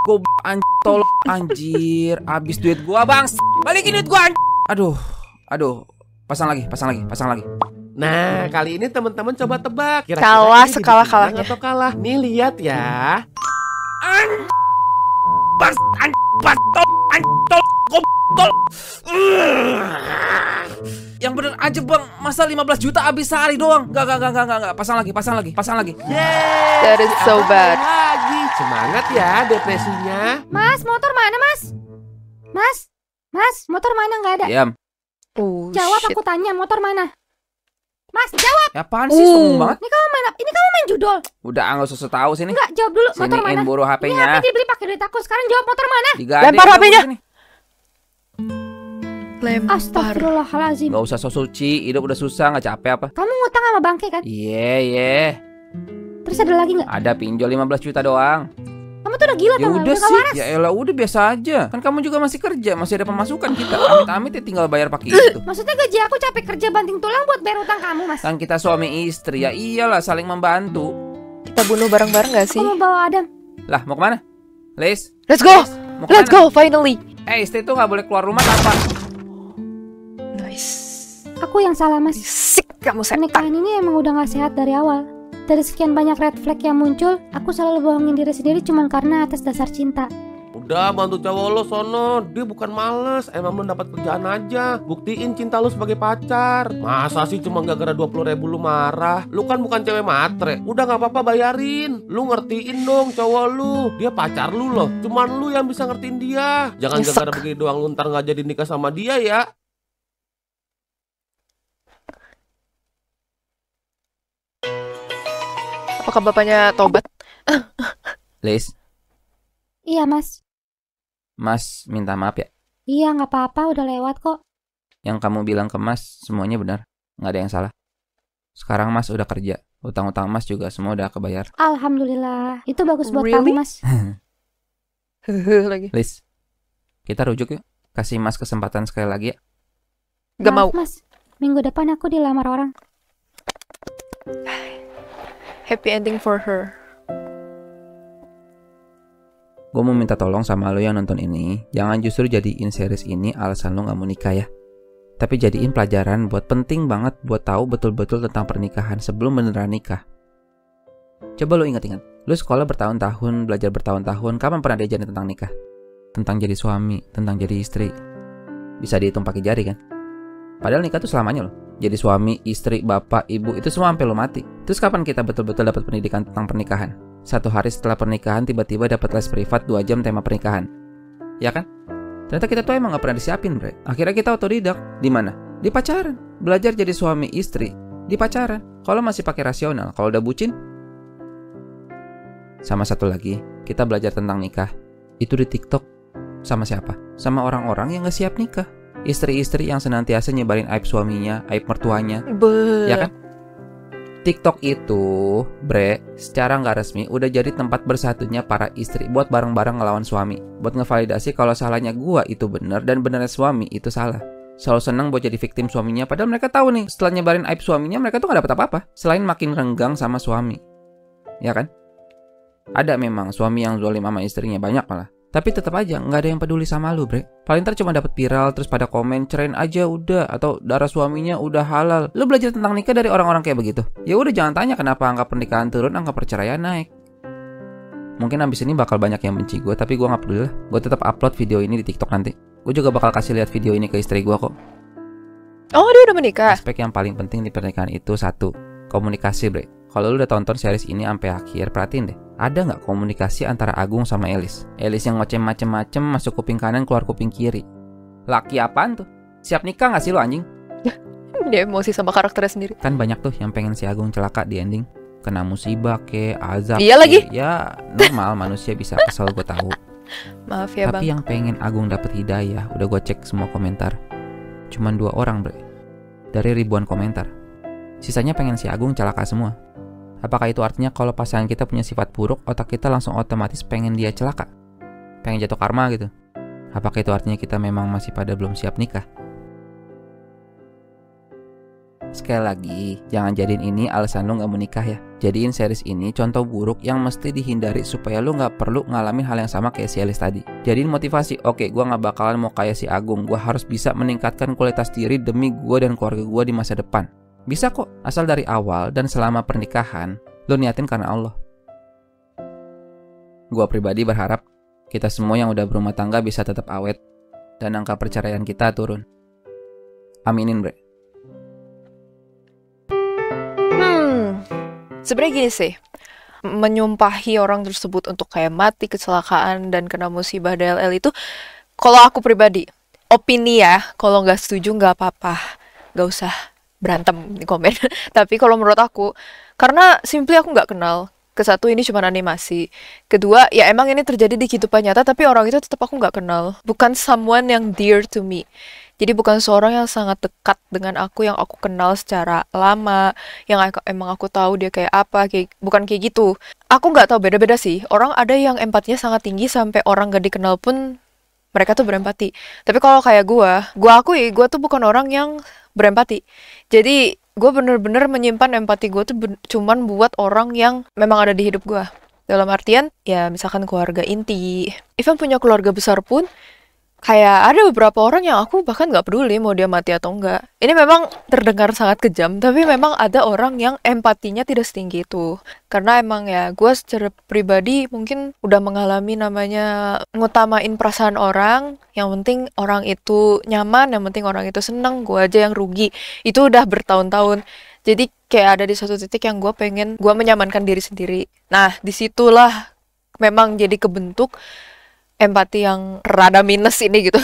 gobtol anjir, abis duit gua bang, balikin duit gua. Aduh, pasang lagi. Nah, kali ini teman-teman coba tebak. Kira-kira Kalah ini sekalah-kalahnya. atau kalah? Nih lihat ya. Yang bener aja bang, masa 15 juta habis sehari doang. Enggak. Pasang lagi. That is so bad. Lagi semangat ya depresinya. Mas, motor mana, Mas? Mas, motor mana? Nggak ada. Diam. Jawab, Shit. aku tanya, motor mana? Mas, jawab. Ya apaan sih, sombong banget. Ini kamu main judol. Udah nggak usah tahu sini. Enggak, jawab dulu, motor mana? Siniin buru Ini HP-nya. HP dibeli pakai duit aku. Sekarang jawab motor mana? Digade, Lempar udah, HP-nya. sini. Lempar. Astagfirullahalazim. Nggak usah so suci, hidup udah susah, nggak capek apa? Kamu ngutang sama bangke kan? Iya. Terus ada lagi nggak? Ada pinjol 15 juta doang. Kamu tuh udah gila Ya tau gak? udah Udah gak sih, waras. ya elah udah biasa aja. Kan kamu juga masih kerja, masih ada pemasukan kita. Amit-amit ya tinggal bayar pakai itu. Maksudnya gaji aku capek kerja banting tulang buat bayar utang kamu, Mas. Kan kita suami istri, ya iyalah saling membantu. Kita bunuh bareng-bareng gak sih? Aku mau bawa Adam. Lah mau kemana? Liz, Let's go! mau Let's kemana? go, finally! Istri tuh gak boleh keluar rumah tanpa. Nice. Aku yang salah, Mas. Sik kamu setan. Pernikahan ini emang udah gak sehat dari awal. Dari sekian banyak red flag yang muncul, aku selalu bohongin diri sendiri cuman karena atas dasar cinta. Udah bantu cowok lo sono, dia bukan males, emang belum dapat kerjaan aja. Buktiin cinta lo sebagai pacar. Masa sih cuma gara-gara 20.000 lu marah? Lu kan bukan cewek matre. Udah nggak apa-apa bayarin. Lu ngertiin dong cowok lu. Dia pacar lu loh. Cuman lu yang bisa ngertiin dia. Jangan Nyesek. gara-gara begini doang lu ntar nggak jadi nikah sama dia ya. Apakah bapaknya tobat? Liz, Iya, Mas. Mas minta maaf ya. Iya, gak apa-apa, udah lewat kok. Yang kamu bilang ke Mas semuanya benar, nggak ada yang salah. Sekarang Mas udah kerja, utang-utang Mas juga semua udah kebayar. Alhamdulillah. Itu bagus buat Really? kamu, Mas. Lagi. Liz, kita rujuk yuk. Kasih Mas kesempatan sekali lagi ya. Gak mau. Maaf, Mas. Minggu depan aku dilamar orang. Happy ending for her. Gue mau minta tolong sama lo yang nonton ini, jangan justru jadiin series ini alasan lo gak mau nikah ya. Tapi jadiin pelajaran buat penting banget buat tahu betul-betul tentang pernikahan sebelum beneran nikah. Coba lo ingat-ingat, lo sekolah bertahun-tahun, belajar bertahun-tahun, kapan pernah diajarin tentang nikah? Tentang jadi suami, tentang jadi istri. Bisa dihitung pakai jari kan? Padahal nikah tuh selamanya loh. Jadi suami, istri, bapak, ibu, itu semua sampai lo mati. Terus kapan kita betul-betul dapat pendidikan tentang pernikahan? 1 hari setelah pernikahan tiba-tiba dapat les privat 2 jam tema pernikahan. Ya kan? Ternyata kita tuh emang gak pernah disiapin, bre. Akhirnya kita otodidak. Di mana? Di pacaran. Belajar jadi suami istri di pacaran. Kalau masih pakai rasional, kalau udah bucin. Sama satu lagi, kita belajar tentang nikah. Itu di TikTok. Sama siapa? Sama orang-orang yang gak siap nikah. Istri-istri yang senantiasa nyebarin aib suaminya, aib mertuanya. Ya kan? TikTok itu, bre, secara nggak resmi udah jadi tempat bersatunya para istri buat bareng-bareng ngelawan suami. Buat ngevalidasi kalau salahnya gua itu bener dan benernya suami itu salah. Selalu seneng buat jadi victim suaminya, padahal mereka tahu nih, setelah nyebarin aib suaminya mereka tuh nggak dapet apa-apa. Selain makin renggang sama suami. Ya kan? Ada memang suami yang zalim sama istrinya, banyak malah. Tapi tetap aja nggak ada yang peduli sama lu, bre. Paling ntar cuma dapet viral terus pada komen cerain aja udah, atau darah suaminya udah halal. Lu belajar tentang nikah dari orang-orang kayak begitu. Ya udah jangan tanya kenapa angka pernikahan turun, angka perceraian naik. Mungkin abis ini bakal banyak yang benci gue, tapi gue nggak peduli lah. Gue tetap upload video ini di TikTok nanti. Gue juga bakal kasih lihat video ini ke istri gue kok. Oh, dia udah menikah. Aspek yang paling penting di pernikahan itu satu, komunikasi, bre. Kalau lu udah tonton series ini sampai akhir, perhatiin deh. Ada nggak komunikasi antara Agung sama Elis? Elis yang ngoceh macem-macem masuk kuping kanan keluar kuping kiri. Laki apaan tuh? Siap nikah nggak sih lu anjing? Dia emosi sama karakternya sendiri. Kan banyak tuh yang pengen si Agung celaka di ending. Kena musibah ke, azab. Iya lagi. Ya normal manusia bisa kesel, gue tahu. Maaf ya, Tapi Bang. yang pengen Agung dapet hidayah, udah gue cek semua komentar. Cuman 2 orang, bre. Dari ribuan komentar. Sisanya pengen si Agung celaka semua. Apakah itu artinya kalau pasangan kita punya sifat buruk, otak kita langsung otomatis pengen dia celaka? Pengen jatuh karma gitu? Apakah itu artinya kita memang masih pada belum siap nikah? Sekali lagi, jangan jadiin ini alasan lu gak mau nikah ya. Jadiin series ini contoh buruk yang mesti dihindari supaya lu gak perlu ngalamin hal yang sama kayak si Elis tadi. Jadiin motivasi, oke, gue gak bakalan mau kayak si Agung. Gue harus bisa meningkatkan kualitas diri demi gue dan keluarga gue di masa depan. Bisa kok, asal dari awal dan selama pernikahan, lo niatin karena Allah. Gua pribadi berharap kita semua yang udah berumah tangga bisa tetap awet dan angka perceraian kita turun. Aminin, bre. Sebenarnya gini sih. Menyumpahi orang tersebut untuk kayak mati, kecelakaan, dan kena musibah DLL itu, kalau aku pribadi, opini ya, kalau nggak setuju nggak apa-apa. Nggak usah berantem di komen. Tapi kalau menurut aku, karena simply aku nggak kenal. Kesatu, ini cuma animasi. Kedua, ya emang ini terjadi di kehidupan nyata, tapi orang itu tetap aku nggak kenal. Bukan someone yang dear to me. Jadi bukan seorang yang sangat dekat dengan aku, yang aku kenal secara lama, yang emang aku tahu dia kayak apa, bukan kayak gitu. Aku nggak tahu, beda-beda sih. Orang ada yang empatinya sangat tinggi sampai orang gak dikenal pun mereka tuh berempati. Tapi kalau kayak gue akui gue tuh bukan orang yang berempati. Jadi gue bener-bener menyimpan empati gue tuh cuman buat orang yang memang ada di hidup gue. Dalam artian, ya misalkan keluarga inti. Even punya keluarga besar pun, kayak ada beberapa orang yang aku bahkan nggak peduli mau dia mati atau enggak. Ini memang terdengar sangat kejam, tapi memang ada orang yang empatinya tidak setinggi itu. Karena emang ya, gue secara pribadi mungkin udah mengalami namanya ngutamain perasaan orang. Yang penting orang itu nyaman, yang penting orang itu seneng, gue aja yang rugi. Itu udah bertahun-tahun. Jadi kayak ada di suatu titik yang gue pengen, gue menyamankan diri sendiri. Nah, disitulah memang jadi kebentuk empati yang rada minus ini gitu.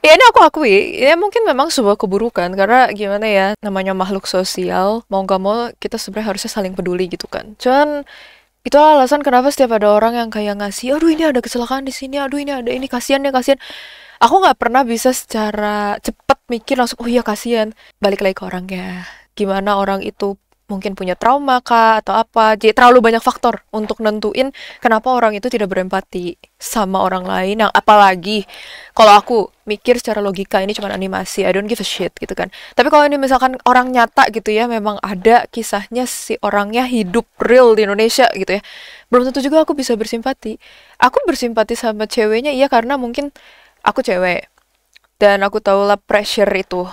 Ya ini aku akui, ya mungkin memang sebuah keburukan, karena gimana ya, namanya makhluk sosial, mau gak mau kita sebenarnya harusnya saling peduli gitu kan. Cuman itulah alasan kenapa setiap ada orang yang kayak ngasih, aduh ini ada kecelakaan di sini, aduh ini ada ini, kasihan ya kasihan. Aku nggak pernah bisa secara cepet mikir langsung, oh iya kasihan. Balik lagi ke orangnya, gimana orang itu mungkin punya trauma kah atau apa. Jadi terlalu banyak faktor untuk nentuin kenapa orang itu tidak berempati sama orang lain. Yang apalagi kalau aku mikir secara logika, ini cuma animasi, I don't give a shit gitu kan. Tapi kalau ini misalkan orang nyata gitu ya, memang ada kisahnya si orangnya hidup real di Indonesia gitu ya, belum tentu juga aku bisa bersimpati. Aku bersimpati sama ceweknya iya karena mungkin aku cewek dan aku tahu lah pressure itu.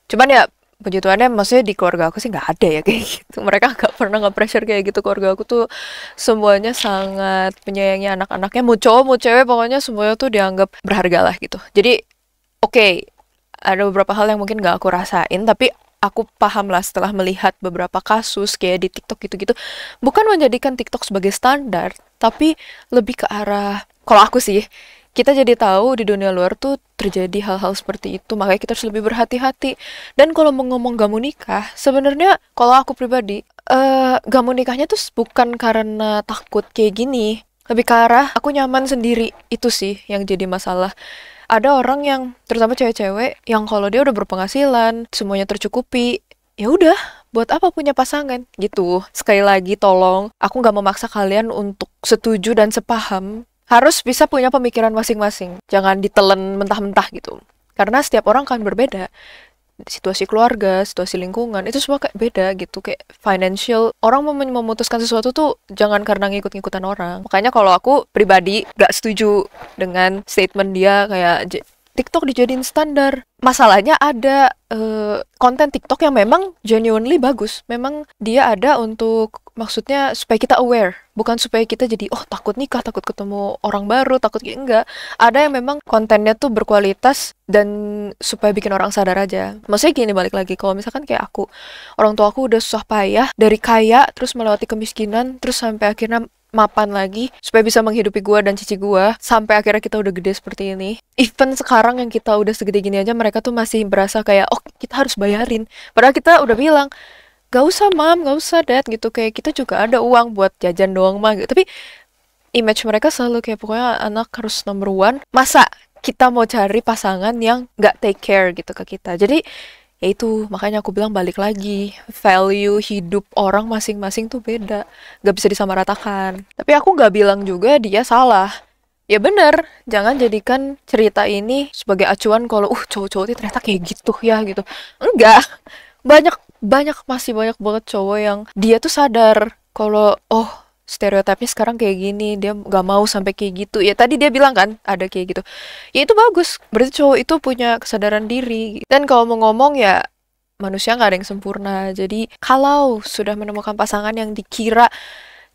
Cuman ya puji Tuhannya, maksudnya di keluarga aku sih nggak ada ya kayak gitu. Mereka nggak pernah nge-pressure kayak gitu. Keluarga aku tuh semuanya sangat menyayangi anak-anaknya, mau cowok mau cewek, pokoknya semuanya tuh dianggap berharga lah gitu. Jadi oke, ada beberapa hal yang mungkin nggak aku rasain, tapi aku paham lah setelah melihat beberapa kasus kayak di TikTok gitu-gitu. Bukan menjadikan TikTok sebagai standar, tapi lebih ke arah, kalau aku sih, kita jadi tahu di dunia luar tuh terjadi hal-hal seperti itu, makanya kita harus lebih berhati-hati. Dan kalau mau ngomong gak mau nikah, sebenarnya kalau aku pribadi, gak mau nikahnya tuh bukan karena takut kayak gini, lebih ke arah aku nyaman sendiri, itu sih yang jadi masalah. Ada orang yang, terutama cewek-cewek, yang kalau dia udah berpenghasilan, semuanya tercukupi, ya udah, buat apa punya pasangan gitu. Sekali lagi tolong, aku gak memaksa kalian untuk setuju dan sepaham. Harus bisa punya pemikiran masing-masing. Jangan ditelan mentah-mentah gitu. Karena setiap orang kan berbeda. Situasi keluarga, situasi lingkungan, itu semua kayak beda gitu. Kayak financial. Orang memutuskan sesuatu tuh jangan karena ngikut-ngikutan orang. Makanya kalau aku pribadi gak setuju dengan statement dia kayak TikTok dijadiin standar. Masalahnya ada konten TikTok yang memang genuinely bagus. Memang dia ada untuk, maksudnya supaya kita aware, bukan supaya kita jadi takut nikah, takut ketemu orang baru, takut enggak. Ada yang memang kontennya tuh berkualitas dan supaya bikin orang sadar aja. Maksudnya gini, balik lagi, kalau misalkan kayak aku, orang tua aku udah susah payah dari kaya terus melewati kemiskinan terus sampai akhirnya mapan lagi supaya bisa menghidupi gua dan cici gua sampai akhirnya kita udah gede seperti ini. Even sekarang yang kita udah segede gini aja, mereka tuh masih berasa kayak kita harus bayarin, padahal kita udah bilang gak usah mam, gak usah dad gitu, kayak kita juga ada uang buat jajan doang mah gitu. Tapi image mereka selalu kayak pokoknya anak harus number one. Masa kita mau cari pasangan yang gak take care gitu ke kita. Jadi ya itu, makanya aku bilang balik lagi, value hidup orang masing-masing tuh beda, gak bisa disamaratakan. Tapi aku gak bilang juga dia salah. Ya bener, jangan jadikan cerita ini sebagai acuan kalau cowok-cowok itu ternyata kayak gitu ya gitu. Enggak, masih banyak banget cowok yang dia tuh sadar kalau stereotipnya sekarang kayak gini, dia gak mau sampai kayak gitu. Ya tadi dia bilang kan ada kayak gitu, ya itu bagus, berarti cowok itu punya kesadaran diri. Dan kalau mau ngomong ya, manusia gak ada yang sempurna. Jadi kalau sudah menemukan pasangan yang dikira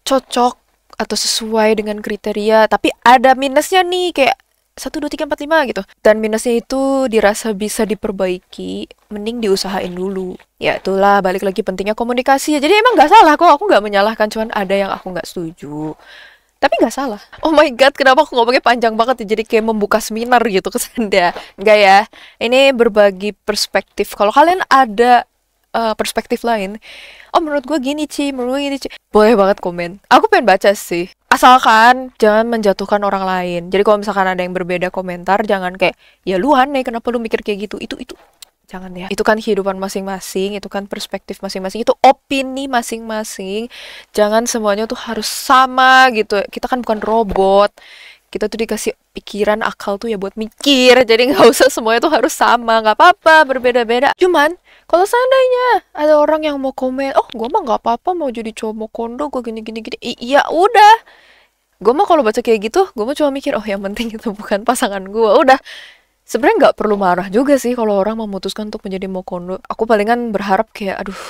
cocok atau sesuai dengan kriteria, tapi ada minusnya nih kayak 1, 2, 3, 4, 5 gitu, dan minusnya itu dirasa bisa diperbaiki, mending diusahain dulu. Ya itulah, balik lagi pentingnya komunikasi. Jadi emang gak salah kok, aku gak menyalahkan, cuman ada yang aku gak setuju. Tapi gak salah. Oh my god, kenapa aku ngomongnya panjang banget ya, jadi kayak membuka seminar gitu kesan dia. Enggak ya, ini berbagi perspektif. Kalau kalian ada perspektif lain. Oh menurut gue gini Ci, menurut gue gini Ci. Boleh banget komen. Aku pengen baca sih. Asalkan jangan menjatuhkan orang lain. Jadi kalau misalkan ada yang berbeda komentar, jangan kayak, ya lu aneh, kenapa lu mikir kayak gitu. Itu jangan ya. Itu kan kehidupan masing-masing, itu kan perspektif masing-masing, itu opini masing-masing. Jangan semuanya tuh harus sama gitu. Kita kan bukan robot. Kita tuh dikasih pikiran, akal tuh ya buat mikir. Jadi nggak usah semuanya tuh harus sama. Nggak apa-apa, berbeda-beda. Cuman, kalau seandainya ada orang yang mau komen, oh gue mah nggak apa-apa mau jadi cowok mau kondo, gue gini-gini. Iya udah. Gue mah kalau baca kayak gitu, gue mah cuma mikir, oh yang penting itu bukan pasangan gue. Udah. Sebenarnya nggak perlu marah juga sih kalau orang memutuskan untuk menjadi mokondo. Aku palingan berharap kayak, aduh,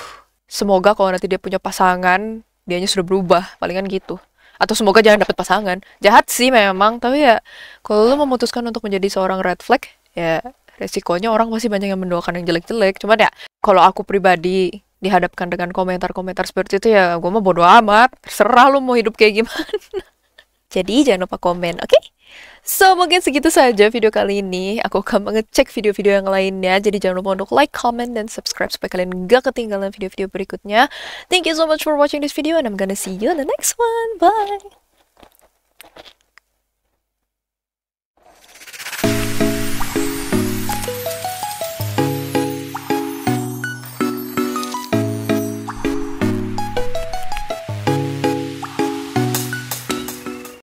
semoga kalau nanti dia punya pasangan, dianya sudah berubah, palingan gitu. Atau semoga jangan dapat pasangan. Jahat sih memang, tapi ya kalau lu memutuskan untuk menjadi seorang red flag, ya resikonya orang masih banyak yang mendoakan yang jelek-jelek. Cuman ya, kalau aku pribadi dihadapkan dengan komentar-komentar seperti itu ya, gue mah bodo amat. Terserah lu mau hidup kayak gimana. Jadi jangan lupa komen, oke? So, mungkin segitu saja video kali ini. Aku akan mengecek video-video yang lainnya. Jadi jangan lupa untuk like, comment, dan subscribe supaya kalian gak ketinggalan video-video berikutnya. Thank you so much for watching this video and I'm gonna see you in the next one. Bye!